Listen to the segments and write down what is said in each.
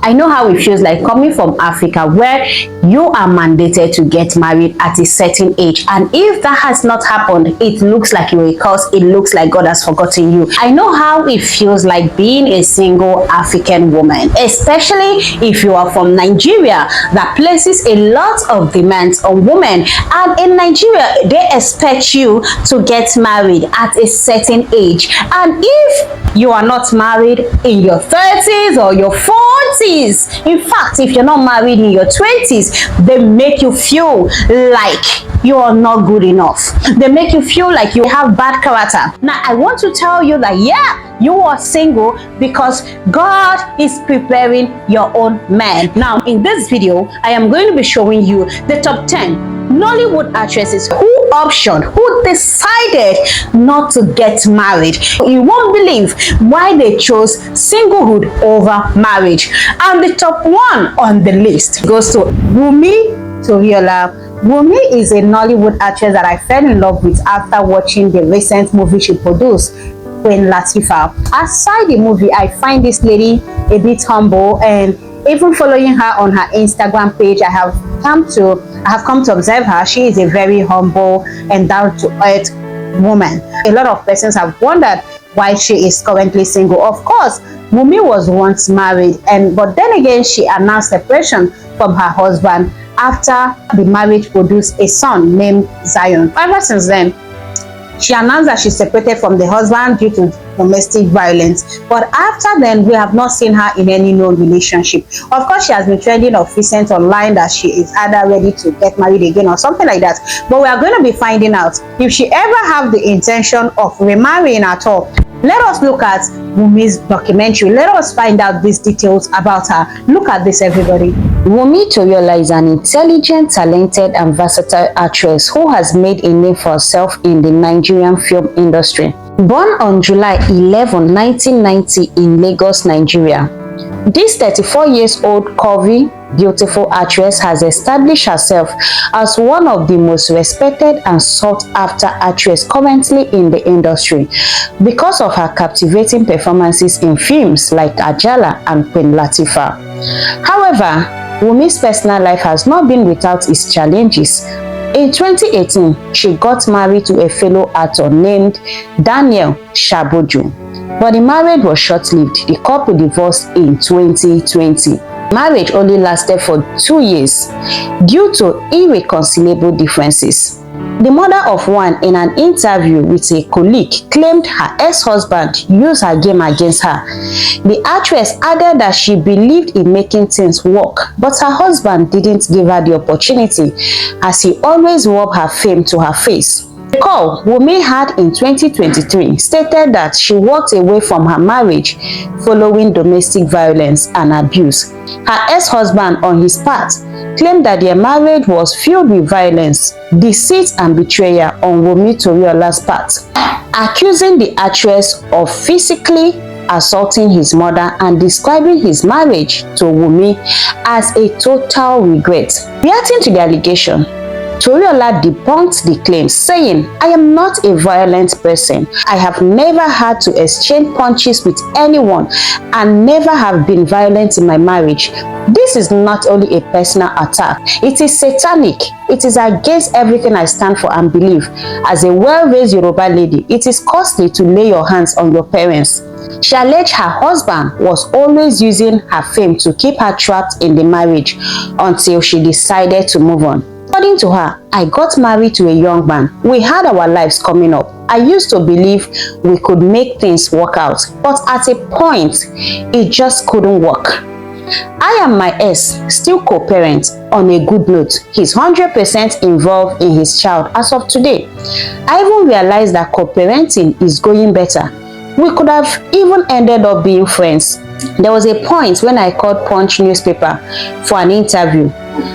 I know how it feels like coming from Africa, where you are mandated to get married at a certain age, and if that has not happened, it looks like you're a curse. It looks like God has forgotten you. I know how it feels like being a single African woman, especially if you are from Nigeria, that places a lot of demands on women, and in Nigeria they expect you to get married at a certain age, and if you are not married in your 30s or your 40s, in fact if you're not married in your 20s, they make you feel like you are not good enough. They make you feel like you have bad character. Now I want to tell you that yeah, you are single because God is preparing your own man. Now in this video I am going to be showing you the top 10 Nollywood actresses who decided not to get married. You won't believe why they chose singlehood over marriage. And the top one on the list goes to Wumi Toriola. Wumi is a Nollywood actress that I fell in love with after watching the recent movie she produced, Queen Latifah. Aside the movie, I find this lady a bit humble, and even following her on her Instagram page, I have come to observe her. She is a very humble and down-to-earth woman. A lot of persons have wondered why she is currently single. Of course, Wumi was once married, but then again she announced separation from her husband after the marriage produced a son named Zion. Ever since then, she announced that she separated from the husband due to domestic violence, but after then we have not seen her in any known relationship. Of course, she has been trending of recent online that she is either ready to get married again or something like that, but we are going to be finding out if she ever have the intention of remarrying at all. Let us look at Wumi's documentary. Let us find out these details about her. Look at this, everybody. Wumi Toriola is an intelligent, talented, and versatile actress who has made a name for herself in the Nigerian film industry. Born on July 11, 1990 in Lagos, Nigeria, this 34-year-old curvy, beautiful actress has established herself as one of the most respected and sought-after actresses currently in the industry because of her captivating performances in films like Ajala and Queen Latifah. However, Wumi's personal life has not been without its challenges. In 2018, she got married to a fellow actor named Daniel Shaboju, but the marriage was short-lived. The couple divorced in 2020. Marriage only lasted for 2 years due to irreconcilable differences. The mother of one, in an interview with a colleague, claimed her ex-husband used her game against her. The actress added that she believed in making things work, but her husband didn't give her the opportunity, as he always rubbed her fame to her face. The call Wumi had in 2023 stated that she walked away from her marriage following domestic violence and abuse. Her ex-husband, on his part, claimed that their marriage was filled with violence, deceit, and betrayal on Wumi Toriola's part, accusing the actress of physically assaulting his mother and describing his marriage to Wumi as a total regret. Reacting to the allegation, Toriola debunked the claims, saying, "I am not a violent person. I have never had to exchange punches with anyone and never have been violent in my marriage. This is not only a personal attack, it is satanic. It is against everything I stand for and believe. As a well-raised Yoruba lady, it is costly to lay your hands on your parents." She alleged her husband was always using her fame to keep her trapped in the marriage until she decided to move on. According to her, "I got married to a young man. We had our lives coming up. I used to believe we could make things work out, but at a point, it just couldn't work. I and my ex still co-parent on a good note. He's 100% involved in his child as of today. I even realized that co-parenting is going better. We could have even ended up being friends. There was a point when I called Punch newspaper for an interview.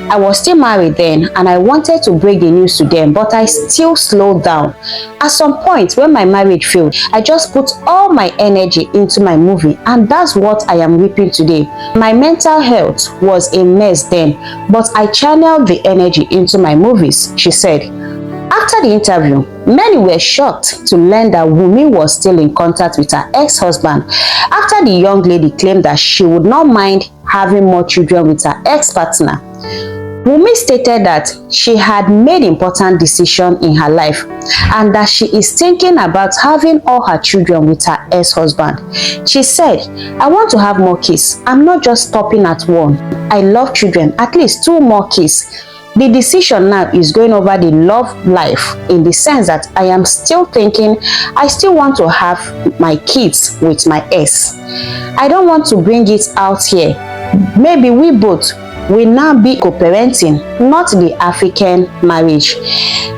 I was still married then, and I wanted to break the news to them, but I still slowed down. At some point when my marriage failed, I just put all my energy into my movie, and that's what I am reaping today. My mental health was a mess then, but I channeled the energy into my movies," she said. After the interview, many were shocked to learn that Wumi was still in contact with her ex-husband after the young lady claimed that she would not mind having more children with her ex-partner. Wumi stated that she had made important decisions in her life and that she is thinking about having all her children with her ex-husband. She said, "I want to have more kids. I'm not just stopping at one. I love children, at least 2 more kids. The decision now is going over the love life in the sense that I am still thinking I still want to have my kids with my ex. I don't want to bring it out here. Maybe we both will now be co-parenting, not the African marriage."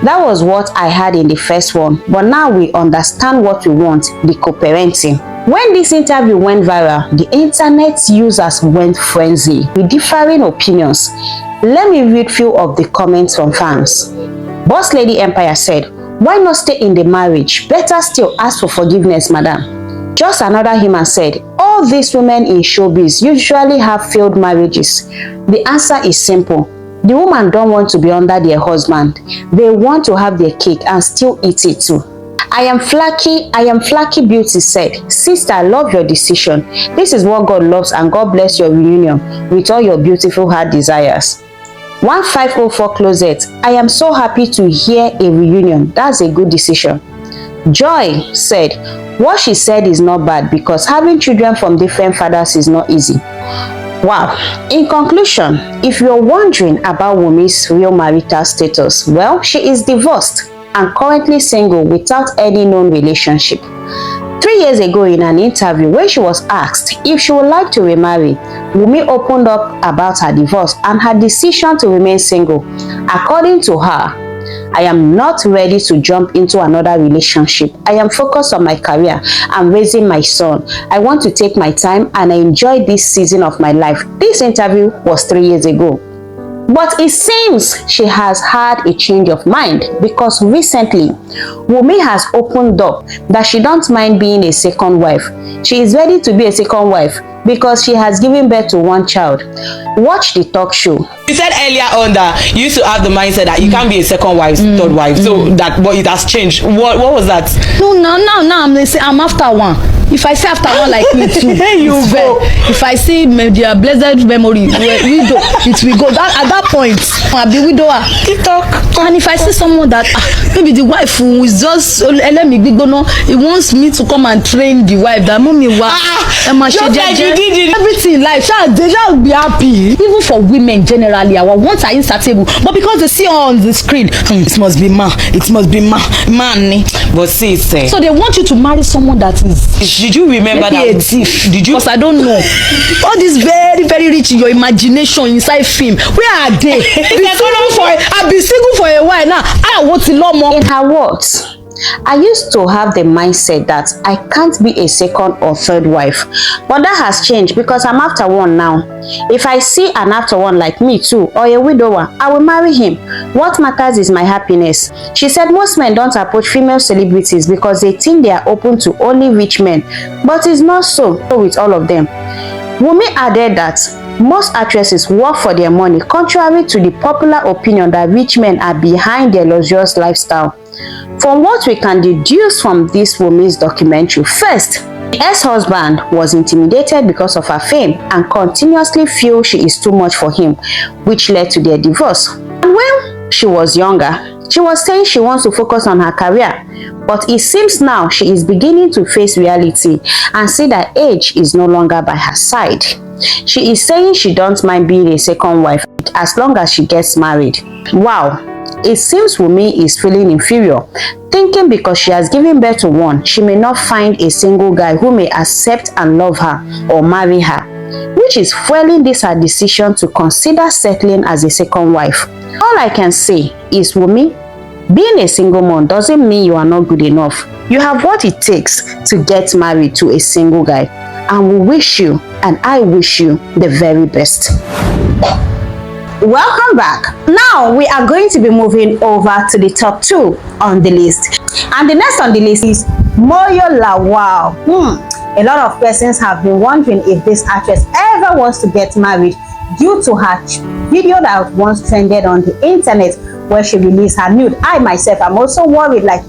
That was what I had in the first one, but now we understand what we want, the co-parenting. When this interview went viral, the internet users went frenzy with differing opinions. Let me read few of the comments from fans. Boss Lady Appiah said, "Why not stay in the marriage? Better still ask for forgiveness, madam." Just another human said, "All these women in showbiz usually have failed marriages." The answer is simple. The woman don't want to be under their husband. They want to have their cake and still eat it too. I am Flaky Beauty said, "Sister, I love your decision. This is what God loves, and God bless your reunion with all your beautiful heart desires." 1504 Closet, "I am so happy to hear a reunion. That's a good decision." Joy said, "What she said is not bad because having children from different fathers is not easy." Wow. In conclusion, if you're wondering about Wumi's real marital status, well, she is divorced and currently single without any known relationship. 3 years ago in an interview when she was asked if she would like to remarry, Wumi opened up about her divorce and her decision to remain single. According to her, "I am not ready to jump into another relationship. I am focused on my career and raising my son. I want to take my time and enjoy this season of my life." This interview was 3 years ago. But it seems she has had a change of mind because recently, Wumi has opened up that she don't mind being a second wife. She is ready to be a second wife because she has given birth to 1 child. Watch the talk show. You said earlier on that you used to have the mindset that you can't be a second wife, third wife. So that, but it has changed. What was that? No, now I'm after one. If I say after one like me too, you go. If I see their blessed memory, widow, it will go. At that point, I'll be widower. And if I see someone that maybe the wife who is just let me be no, he wants me to come and train the wife. That mommy everything like they shall be happy. Even for women generally, our wants are insatiable. But because they see on the screen, it must be man. It must be man. But see, so they want you to marry someone that is. Did you remember that? A thief. Did you? Because I don't know. All this very, very rich in your imagination inside film. Where are they? I've been single for a while now. I want a lot more. In her words, "I used to have the mindset that I can't be a second or third wife, but that has changed because I'm after one now. If I see an after one like me too or a widower, I will marry him. What matters is my happiness." She said most men don't approach female celebrities because they think they are open to only rich men, but it's not so with all of them. Wumi added that most actresses work for their money, contrary to the popular opinion that rich men are behind their luxurious lifestyle. From what we can deduce from this Wumi's documentary, first, the ex-husband was intimidated because of her fame and continuously feel she is too much for him, which led to their divorce. And when she was younger, she was saying she wants to focus on her career, but it seems now she is beginning to face reality and see that age is no longer by her side. She is saying she don't mind being a second wife as long as she gets married. Wow. It seems Wumi is feeling inferior, thinking because she has given birth to one, she may not find a single guy who may accept and love her or marry her, which is fueling this her decision to consider settling as a second wife. All I can say is, Wumi, being a single mom doesn't mean you are not good enough. You have what it takes to get married to a single guy, and we wish you, and I wish you, the very best. Welcome back. Now we are going to be moving over to the top 2 on the list, and the next on the list is Moyo Lawal. A lot of persons have been wondering if this actress ever wants to get married due to her video that once trended on the internet where she released her nude. I myself am also worried, like,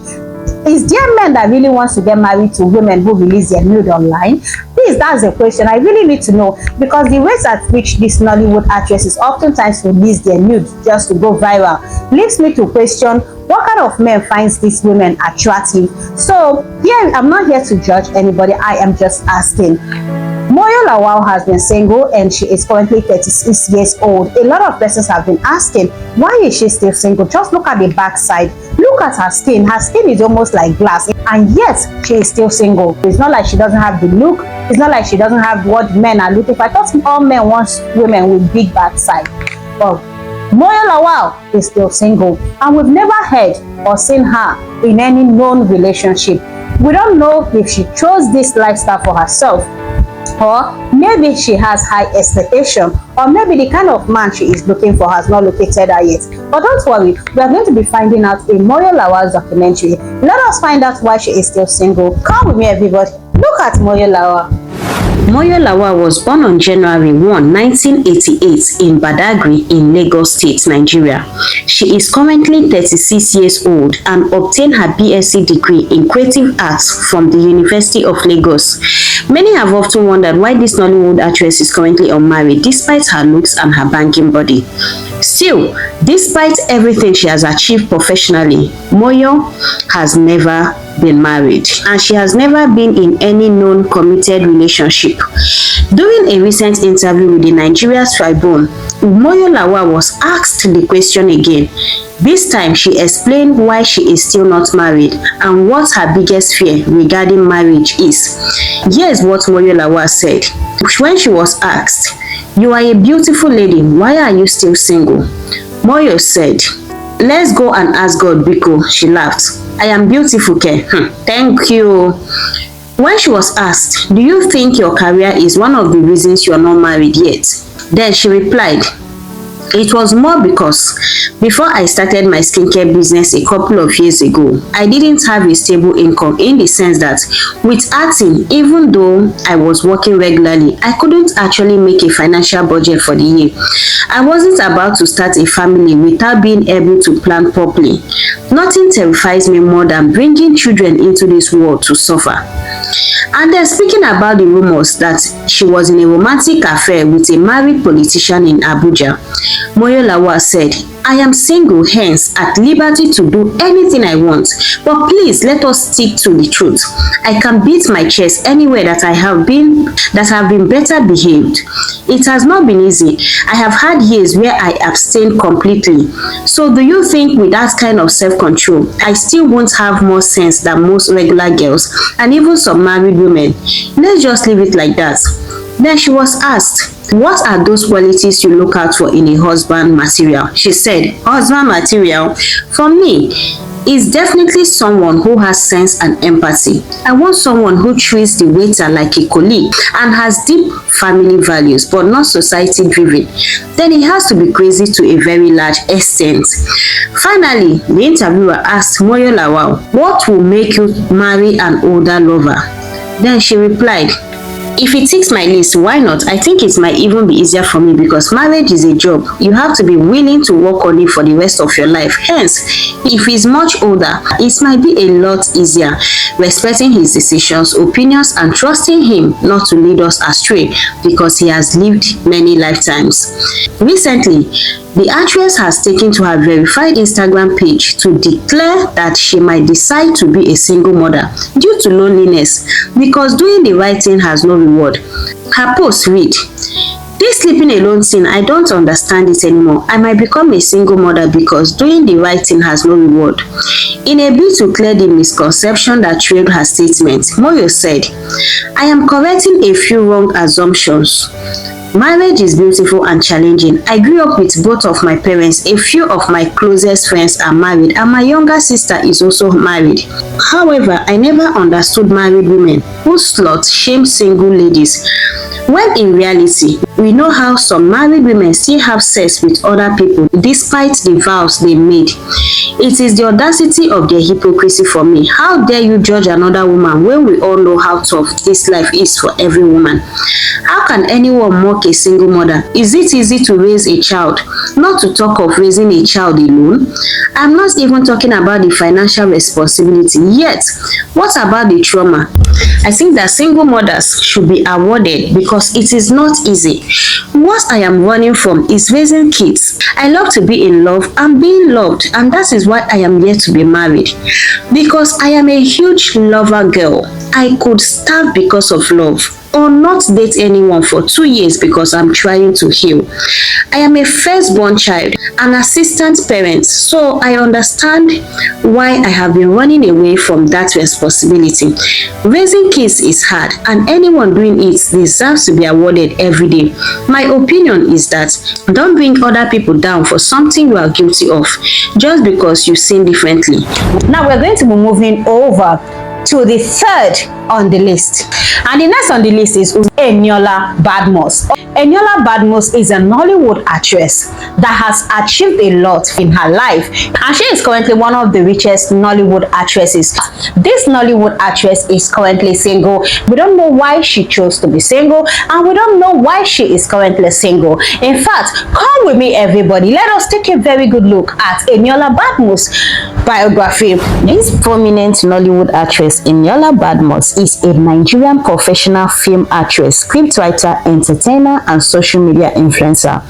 is there men that really wants to get married to women who release their nude online? This Please, that's the question I really need to know, because the ways at which these Nollywood actresses oftentimes release their nudes just to go viral leaves me to question what kind of men finds these women attractive. So here, I'm not here to judge anybody, I am just asking. Moyo Lawal has been single and she is currently 36 years old. A lot of persons have been asking, why is she still single? Just look at the backside. Look at her skin. Her skin is almost like glass, and yet she is still single. It's not like she doesn't have the look. It's not like she doesn't have what men are looking for. I thought all men want women with big backside. But Moyo Lawal is still single, and we've never heard or seen her in any known relationship. We don't know if she chose this lifestyle for herself, or maybe she has high expectation, or maybe the kind of man she is looking for has not located her yet. But don't worry, we are going to be finding out in Moyo Lawal's documentary. Let us find out why she is still single. Come with me, everybody. Look at Moyo Lawal. Moyo Lawal was born on January 1, 1988 in Badagry in Lagos State, Nigeria. She is currently 36 years old and obtained her BSc degree in Creative Arts from the University of Lagos. Many have often wondered why this Nollywood actress is currently unmarried despite her looks and her banking body. Still, despite everything she has achieved professionally, Moyo has never been married, and she has never been in any known committed relationship. During a recent interview with the Nigeria Tribune, Moyo Lawal was asked the question again. This time, she explained why she is still not married and what her biggest fear regarding marriage is. Here's what Moyo Lawal said. When she was asked, "You are a beautiful lady, why are you still single?" Moyo said, "Let's go and ask God, Biko." She laughed. "I am beautiful, Ke." Thank you. When she was asked, "Do you think your career is one of the reasons you are not married yet?" Then she replied, "It was more because before I started my skincare business a couple of years ago, I didn't have a stable income, in the sense that with acting, even though I was working regularly, I couldn't actually make a financial budget for the year. I wasn't about to start a family without being able to plan properly. Nothing terrifies me more than bringing children into this world to suffer." And then, speaking about the rumors that she was in a romantic affair with a married politician in Abuja, Moyo Lawal said, "I am single, hence at liberty to do anything I want. But please let us stick to the truth. I can beat my chest anywhere that I have been better behaved. It has not been easy. I have had years where I abstained completely. So do you think with that kind of self-control, I still won't have more sense than most regular girls and even some married women? Let's just leave it like that." Then she was asked, "What are those qualities you look out for in a husband material?" She said, "Husband material, for me, is definitely someone who has sense and empathy. I want someone who treats the waiter like a colleague and has deep family values, but not society driven. Then he has to be crazy to a very large extent." Finally, the interviewer asked Moyo Lawal, "What will make you marry an older lover?" Then she replied, "If it ticks my list, why not? I think it might even be easier for me because marriage is a job. You have to be willing to work on it for the rest of your life. Hence, if he's much older, it might be a lot easier respecting his decisions, opinions, and trusting him not to lead us astray because he has lived many lifetimes." Recently, the actress has taken to her verified Instagram page to declare that she might decide to be a single mother due to loneliness because doing the right thing has no reward. Her post read, "This sleeping alone thing, I don't understand it anymore. I might become a single mother because doing the right thing has no reward." In a bid to clear the misconception that trailed her statement, Moyo said, "I am correcting a few wrong assumptions. Marriage is beautiful and challenging. I grew up with both of my parents. A few of my closest friends are married, and my younger sister is also married. However, I never understood married women who slut shame single ladies. When in reality, we know how some married women still have sex with other people despite the vows they made. It is the audacity of their hypocrisy for me. How dare you judge another woman when we all know how tough this life is for every woman? How can anyone mock a single mother? Is it easy to raise a child? Not to talk of raising a child alone. I'm not even talking about the financial responsibility yet. What about the trauma? I think that single mothers should be awarded because it is not easy. What I am running from is raising kids. I love to be in love and being loved, and that is why I am here to be married. Because I am a huge lover girl. I could starve because of love, or not date anyone for 2 years because I'm trying to heal. I am a firstborn child, an assistant parent, so I understand why I have been running away from that responsibility. Raising kids is hard, and anyone doing it deserves to be awarded every day. My opinion is that don't bring other people down for something you are guilty of just because you sin differently. Now we're going to be moving over to the third on the list, and the next on the list is Eniola Badmus. Eniola Badmus is a Nollywood actress that has achieved a lot in her life, and she is currently one of the richest Nollywood actresses. This Nollywood actress is currently single. We don't know why she chose to be single, and we don't know why she is currently single. In fact, come with me everybody, let us take a very good look at Eniola Badmus' biography. This prominent Nollywood actress Eniola Badmus is a Nigerian professional film actress, scriptwriter, entertainer, and social media influencer.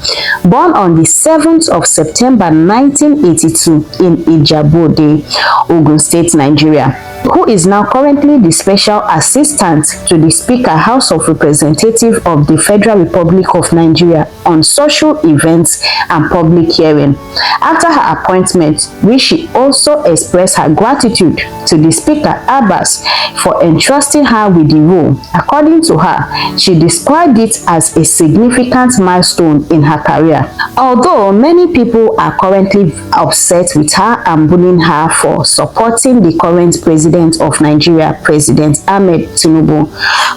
Born on the 7th of September 1982 in Ijebu-Ode, Ogun State, Nigeria, who is now currently the special assistant to the Speaker, House of Representatives of the Federal Republic of Nigeria on social events and public hearing. After her appointment, which she also expressed her gratitude to the Speaker, Abbas, for entrusting her with the role. According to her, she described it as a significant milestone in her career. Although many people are currently upset with her and bullying her for supporting the current president of Nigeria, President Ahmed Tinubu,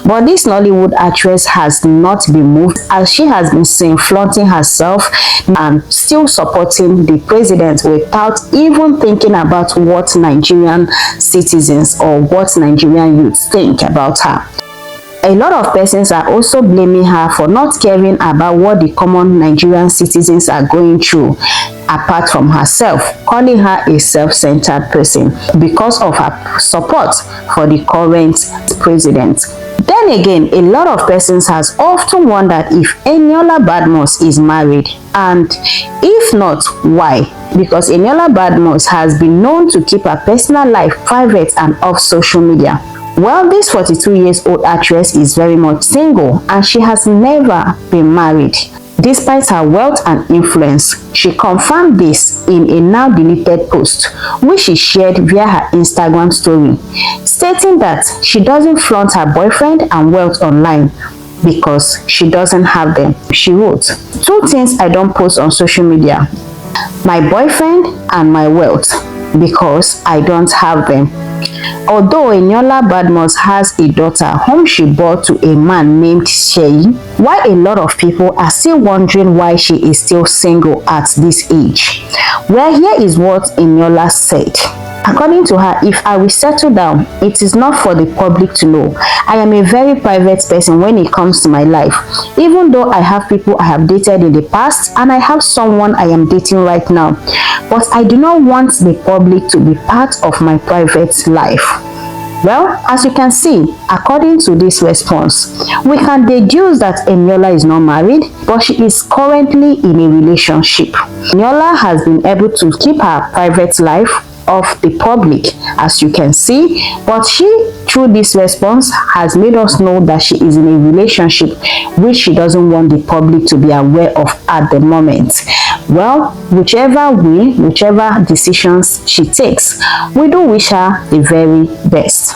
but this Nollywood actress has not been moved, as she has been seen flaunting herself and still supporting the president without even thinking about what Nigerian citizens or what Nigerian youths think about her. A lot of persons are also blaming her for not caring about what the common Nigerian citizens are going through, apart from herself, calling her a self-centered person because of her support for the current president. Then again, a lot of persons has often wondered if Eniola Badmus is married, and if not, why? Because Eniola Badmus has been known to keep her personal life private and off social media. Well, this 42-year-old actress is very much single, and she has never been married. Despite her wealth and influence, she confirmed this in a now deleted post, which she shared via her Instagram story, stating that she doesn't flaunt her boyfriend and wealth online because she doesn't have them. She wrote, "Two things I don't post on social media: my boyfriend and my wealth, because I don't have them." Although Eniola Badmus has a daughter whom she bore to a man named Sheyi, why a lot of people are still wondering why she is still single at this age. Well, here is what Eniola said. According to her, if I will settle down, it is not for the public to know. I am a very private person when it comes to my life. Even though I have people I have dated in the past, and I have someone I am dating right now, but I do not want the public to be part of my private life. Well, as you can see, according to this response, we can deduce that Eniola is not married, but she is currently in a relationship. Eniola has been able to keep her private life of the public, as you can see, but she, through this response, has made us know that she is in a relationship which she doesn't want the public to be aware of at the moment. Well, whichever decisions she takes, we do wish her the very best.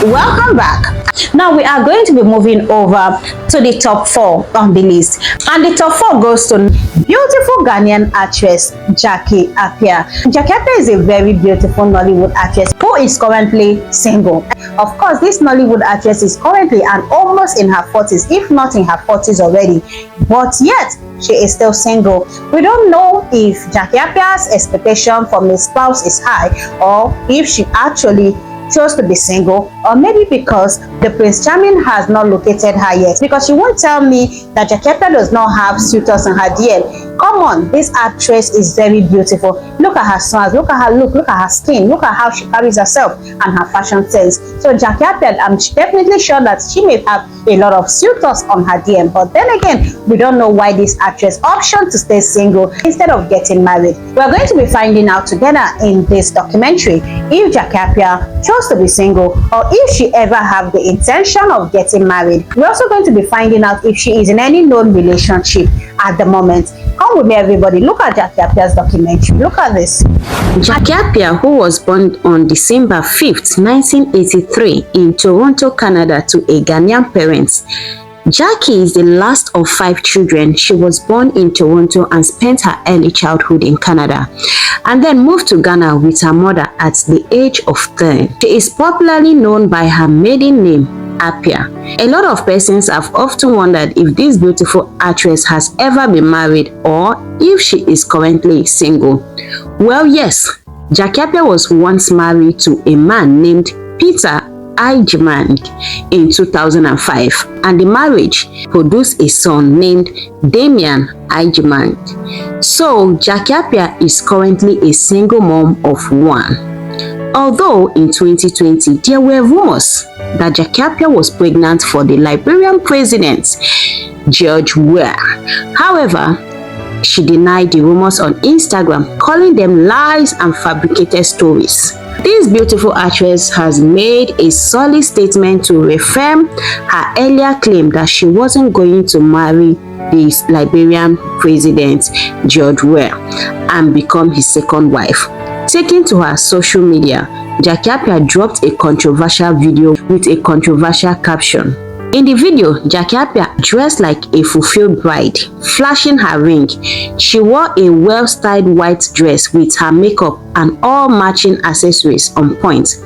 Welcome back. Now we are going to be moving over to the top 4 on the list, and the top 4 goes to beautiful Ghanaian actress Jakie Appiah. Jakie Appiah is a very beautiful Nollywood actress who is currently single. Of course, this Nollywood actress is currently and almost in her 40s, if not in her 40s already, but yet she is still single. We don't know if Jakie Appiah's expectation from a spouse is high, or if she actually chose to be single, or maybe because the Prince Charming has not located her yet, because she won't tell me that Jakie Appiah does not have suitors in her DM. Come on, this actress is very beautiful. Look at her smiles, look at her look, look at her skin, look at how she carries herself and her fashion sense. So Jakie Appiah, I'm definitely sure that she may have a lot of suitors on her DM, but then again, we don't know why this actress opted to stay single instead of getting married. We're going to be finding out together in this documentary if Jakie Appiah chose to be single, or if she ever have the intention of getting married. We're also going to be finding out if she is in any known relationship at the moment. Come with me, everybody. Look at Jakie Appiah's documentary. Look at this. Jakie Appiah, who was born on December 5th, 1983 in Toronto, Canada to a Ghanaian parents. Jakie is the last of 5 children. She was born in Toronto and spent her early childhood in Canada, and then moved to Ghana with her mother at the age of 10. She is popularly known by her maiden name, Appiah. A lot of persons have often wondered if this beautiful actress has ever been married or if she is currently single. Well, yes, Jakie Appiah was once married to a man named Peter in 2005, and the marriage produced a son named Damilola Adegbite. So Jakie Appiah is currently a single mom of 1. Although in 2020 there were rumors that Jakie Appiah was pregnant for the Liberian president George Weah. However, she denied the rumors on Instagram, calling them lies and fabricated stories. This beautiful actress has made a solid statement to reaffirm her earlier claim that she wasn't going to marry the Liberian president George Weah and become his second wife. Taking to her social media, Jakie Appiah dropped a controversial video with a controversial caption. In the video, Jakie Appiah dressed like a fulfilled bride, flashing her ring. She wore a well-styled white dress with her makeup and all matching accessories on point.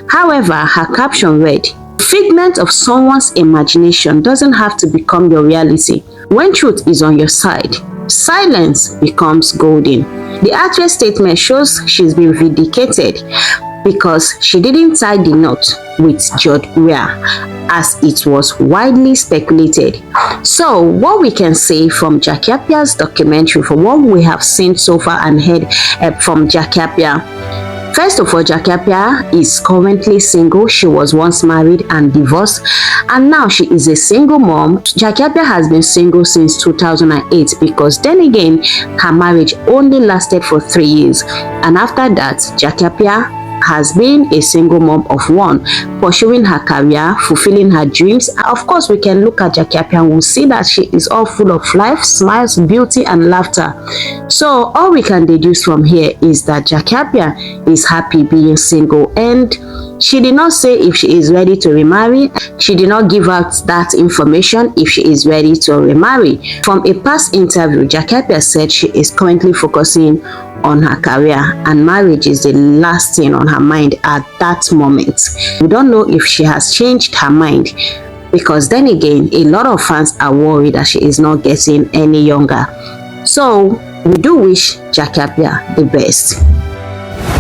However, her caption read, "Figment of someone's imagination doesn't have to become your reality. When truth is on your side, silence becomes golden." The actress' statement shows she's been vindicated because she didn't tie the knot with George Weah, as it was widely speculated. So what we can say from Jakie Appiah's documentary, from what we have seen so far and heard from Jakie Appiah, first of all, Jakie Appiah is currently single. She was once married and divorced, and now she is a single mom. Jakie Appiah has been single since 2008 because then again, her marriage only lasted for 3 years, and after that, Jakie Appiah has been a single mom of 1, pursuing her career, fulfilling her dreams. Of course, we can look at Jakie Appiah and we'll see that she is all full of life, smiles, beauty, and laughter. So all we can deduce from here is that Jakie Appiah is happy being single, and she did not say if she is ready to remarry. She did not give out that information if she is ready to remarry. From a past interview, Jakie Appiah said she is currently focusing on her career and marriage is the last thing on her mind at that moment. We don't know if she has changed her mind, because then again, a lot of fans are worried that she is not getting any younger. So we do wish Jakie Appiah the best.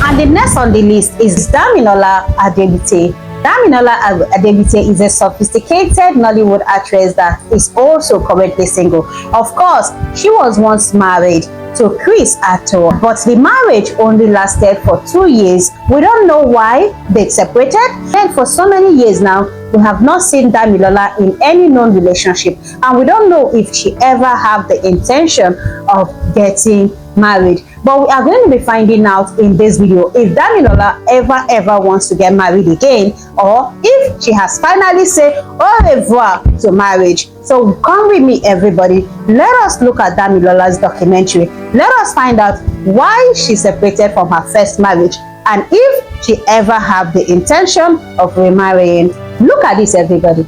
And the next on the list is Damilola Adegbite. Damilola Adegbite is a sophisticated Nollywood actress that is also currently single. Of course, she was once married to Chris Atto, but the marriage only lasted for 2 years. We don't know why they separated, and for so many years now, we have not seen Damilola in any known relationship, and we don't know if she ever have the intention of getting married. But we are going to be finding out in this video if Damilola ever wants to get married again, or if she has finally said au revoir to marriage. So come with me, everybody. Let us look at Damilola's documentary. Let us find out why she separated from her first marriage, and if she ever have the intention of remarrying. Look at this, everybody.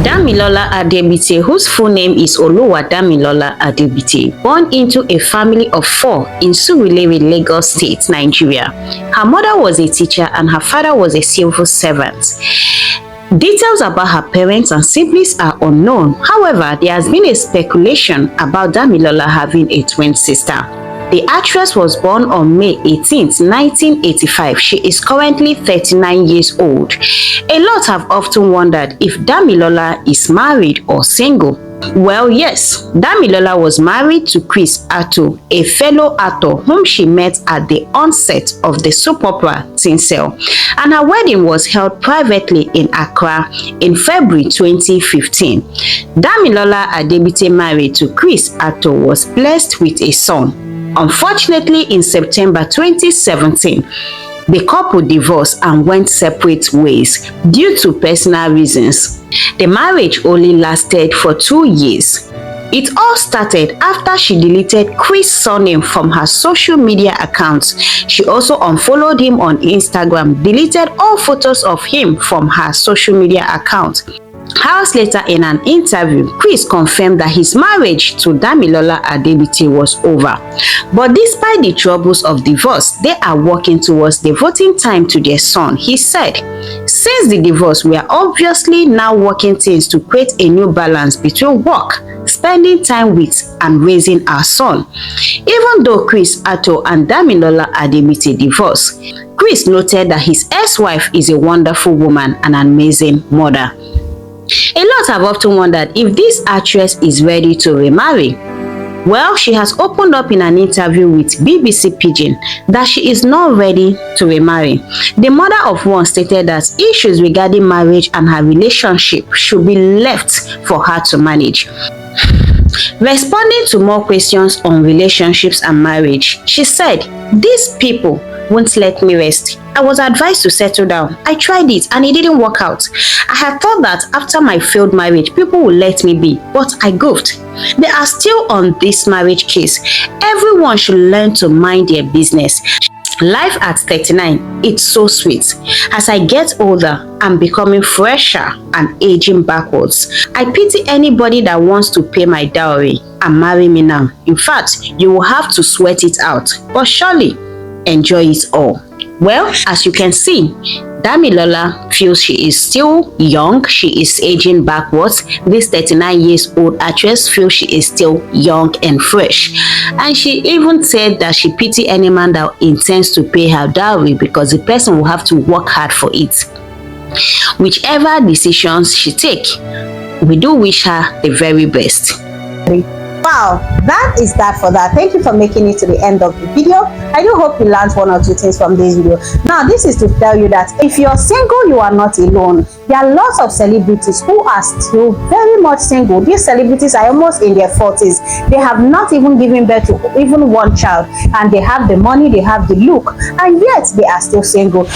Damilola Adegbite, whose full name is Damilola Adegbite, born into a family of 4 in Surulere, Lagos State, Nigeria. Her mother was a teacher and her father was a civil servant. Details about her parents and siblings are unknown. However, there has been a speculation about Damilola having a twin sister. The actress was born on May 18, 1985. She is currently 39 years old. A lot have often wondered if Damilola is married or single. Well, yes, Damilola was married to Chris Atto, a fellow actor whom she met at the onset of the soap opera Tinsel, and her wedding was held privately in Accra in February 2015. Damilola Adegbite, married to Chris Atto, was blessed with a son. Unfortunately, in September 2017, the couple divorced and went separate ways due to personal reasons. The marriage only lasted for 2 years. It all started after she deleted Chris' surname from her social media accounts. She also unfollowed him on Instagram, deleted all photos of him from her social media account. Hours later, in an interview, Chris confirmed that his marriage to Damilola Adegbite was over. But despite the troubles of divorce, they are working towards devoting time to their son. He said, "Since the divorce, we are obviously now working things to create a new balance between work, spending time with, and raising our son." Even though Chris Atto and Damilola Adegbite divorced, Chris noted that his ex-wife is a wonderful woman and an amazing mother. A lot have often wondered if this actress is ready to remarry. Well, she has opened up in an interview with BBC Pidgin that she is not ready to remarry. The mother of one stated that issues regarding marriage and her relationship should be left for her to manage. Responding to more questions on relationships and marriage, she said, "These people won't let me rest. I was advised to settle down. I tried it and it didn't work out. I had thought that after my failed marriage, people would let me be, but I goofed. They are still on this marriage case. Everyone should learn to mind their business. Life at 39, it's so sweet. As I get older, I'm becoming fresher and aging backwards. I pity anybody that wants to pay my dowry and marry me now. In fact, you will have to sweat it out, but surely enjoy it all." Well, as you can see, Damilola feels she is still young. She is aging backwards. This 39 years old actress feels she is still young and fresh. And she even said that she pities any man that intends to pay her dowry because the person will have to work hard for it. Whichever decisions she takes, we do wish her the very best. Wow, that is that for that. Thank you for making it to the end of the video. I do hope you learned 1 or 2 things from this video. Now, this is to tell you that if you're single, you are not alone. There are lots of celebrities who are still very much single. These celebrities are almost in their 40s. They have not even given birth to even one child, and they have the money, they have the look, and yet they are still single.